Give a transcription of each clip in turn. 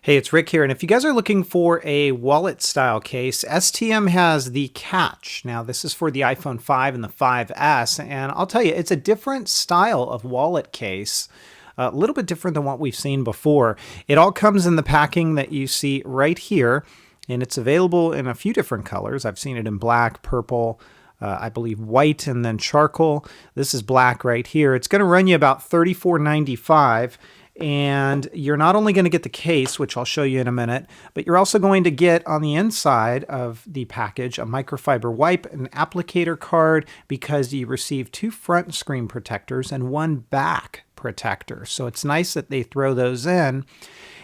Hey, it's Rick here, and if you guys are looking for a wallet style case, STM has the Catch. Now, this is for the iPhone 5 and the 5S, and I'll tell you, it's a different style of wallet case, a little bit different than what we've seen before. It all comes in the packing that you see right here, and it's available in a few different colors. I've seen it in black, purple, I believe white, and then charcoal. This is black right here. It's going to run you about $34.95. And you're not only going to get the case, which I'll show you in a minute, but you're also going to get on the inside of the package a microfiber wipe, an applicator card, because you receive 2 front screen protectors and 1 back protector. So it's nice that they throw those in.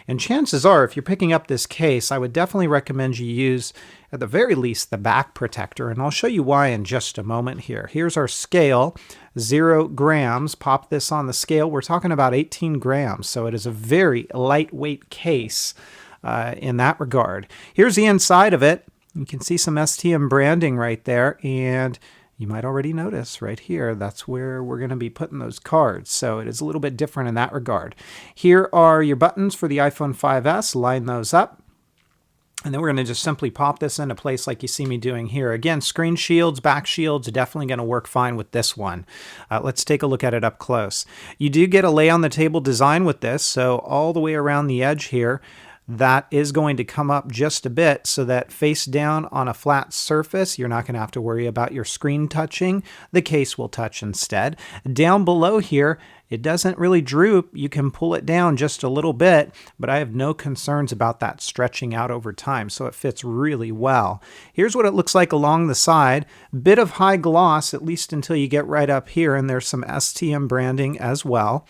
And chances are, if you're picking up this case, I would definitely recommend you use, at the very least, the back protector. And I'll show you why in just a moment here. Here's our scale, 0 grams. Pop this on the scale. We're talking about 18 grams. So it is a very lightweight case in that regard. Here's the inside of it. You can see some STM branding right there. And you might already notice right here, that's where we're going to be putting those cards. So it is a little bit different in that regard. Here are your buttons for the iPhone 5S. Line those up. And then we're going to just simply pop this into place like you see me doing here. Again, screen shields, back shields, definitely going to work fine with this one. Let's take a look at it up close. You do get a lay on the table design with this. So all the way around the edge here, that is going to come up just a bit so that face down on a flat surface, you're not going to have to worry about your screen touching. The case will touch instead. Down below here, it doesn't really droop. You can pull it down just a little bit, but I have no concerns about that stretching out over time, so it fits really well. Here's what it looks like along the side. Bit of high gloss, at least until you get right up here, and there's some STM branding as well.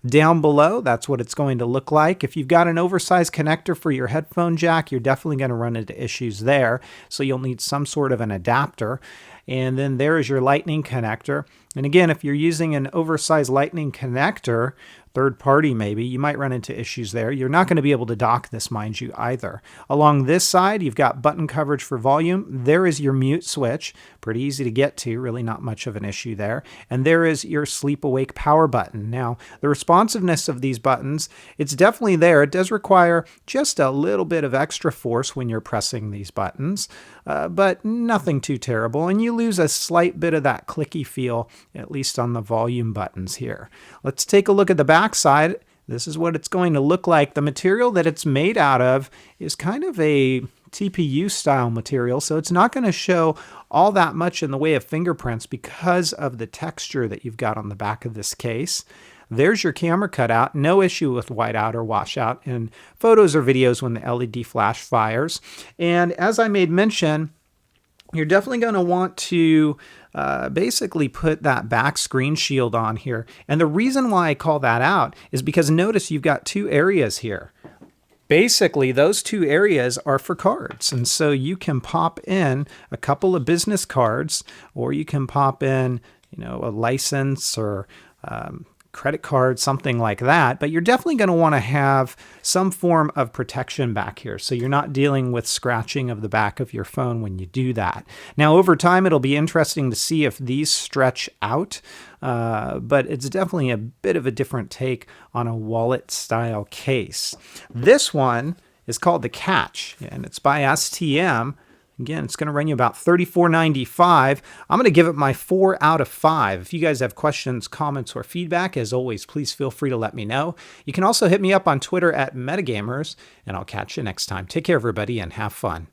Down below, that's what it's going to look like. If you've got an oversized connector for your headphone jack, you're definitely going to run into issues there. So you'll need some sort of an adapter. And then there is your lightning connector. And again, if you're using an oversized lightning connector, third party maybe, you might run into issues there. You're not going to be able to dock this, mind you, either. Along this side, you've got button coverage for volume. There is your mute switch. Pretty easy to get to, really not much of an issue there. And there is your sleep awake power button. Now, the responsiveness of these buttons, it's definitely there. It does require just a little bit of extra force when you're pressing these buttons, but nothing too terrible. And you lose a slight bit of that clicky feel, at least on the volume buttons here. Let's take a look at the back side. This is what it's going to look like. The material that it's made out of is kind of a TPU style material, so it's not going to show all that much in the way of fingerprints because of the texture that you've got on the back of this case. There's your camera cutout. No issue with whiteout or washout in photos or videos when the LED flash fires. And as I made mention, you're definitely going to want to basically put that back screen shield on here. And the reason why I call that out is because notice you've got 2 areas here. Basically, those 2 areas are for cards. And so you can pop in a couple of business cards, or you can pop in, a license or credit card, something like that. But you're definitely going to want to have some form of protection back here, so you're not dealing with scratching of the back of your phone when you do that. Now, over time, it'll be interesting to see if these stretch out, but it's definitely a bit of a different take on a wallet style case. This one is called the Catch, and it's by STM. Again, it's going to run you about $34.95. I'm going to give it my 4 out of 5. If you guys have questions, comments, or feedback, as always, please feel free to let me know. You can also hit me up on Twitter at Metagamers, and I'll catch you next time. Take care, everybody, and have fun.